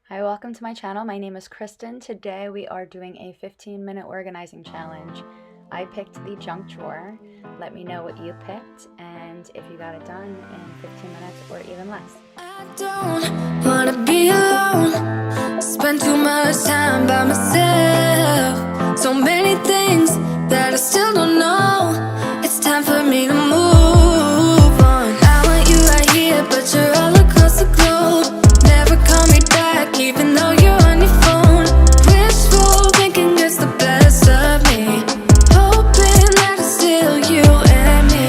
Hi, welcome to my channel. My name is Kristen. Today we are doing a 15-minute organizing challenge. I picked the junk drawer. Let me know what you picked and if you got it done in 15 minutes or even less. I don't wanna be alone, spend too much time by myself. So many things that I still don't know. It's time for me to move on. I want you right here, but you're all across the globe. Never call me back, even though you're on your phone. Wishful thinking gets the best of me, hoping that it's still you and me.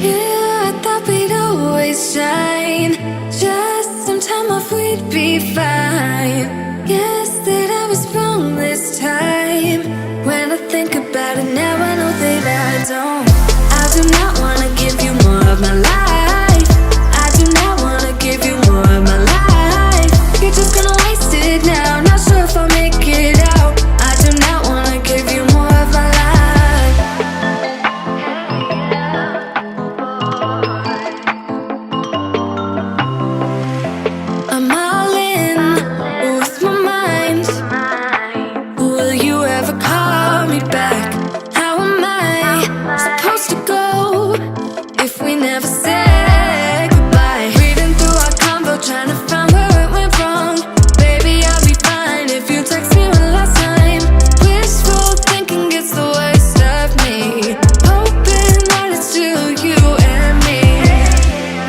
Yeah, I thought we'd always shine, just some time off we'd be fine. Guess that I was wrong this time. When I think about it now, I know that I do not wanna give you more of my life. I do not wanna give you more of my life. You're just gonna waste it now, not sure if I'll make it out. I do not wanna give you more of my life. I'm all in with my mind. Will you ever call me back? How am I supposed to go if we never said goodbye? Reading through our convo, trying to find where it went wrong. Baby, I'll be fine if you text me one last time. Wishful thinking gets the worst of me, hoping that it's still you and me.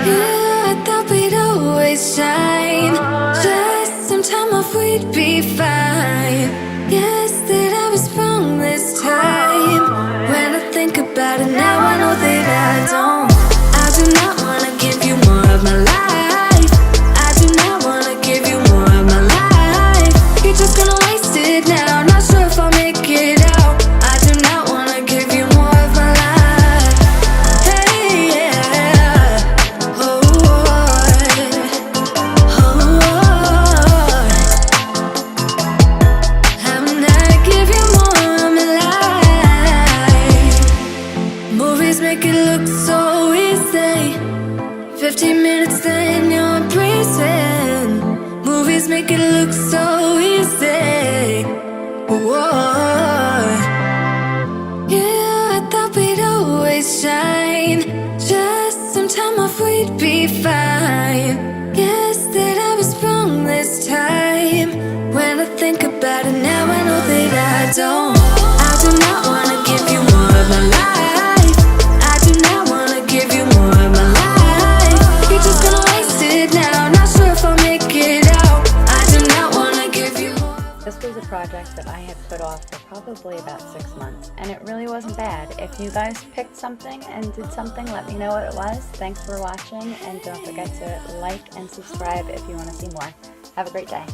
Yeah, I thought we'd always shine, just some time off we'd be fine. Guess that I was wrong this time. When I think about it now, I know that I do not wanna give you more of my life. I do not wanna give you more of my life. You're just gonna waste it now, not sure if I'll make it out. I do not wanna give you more of my life. Hey, yeah. Oh, I'm not give you more of my life. Movies make it look so easy. 15 minutes then you're breezing. Movies make it look so easy. Whoa. Yeah, I thought we'd always shine, just some time off we'd be fine. Guess that I was wrong this time. When I think about it now, I know that I do not wanna give you more of my life. I do not wanna give you more of my life. You're just gonna waste it now, not sure if I'll make it out. I do not wanna give you more. This was a project that I had put off for probably about 6 months, and it really wasn't bad. If you guys picked something and did something, let me know what it was. Thanks for watching, and don't forget to like and subscribe if you want to see more. Have a great day.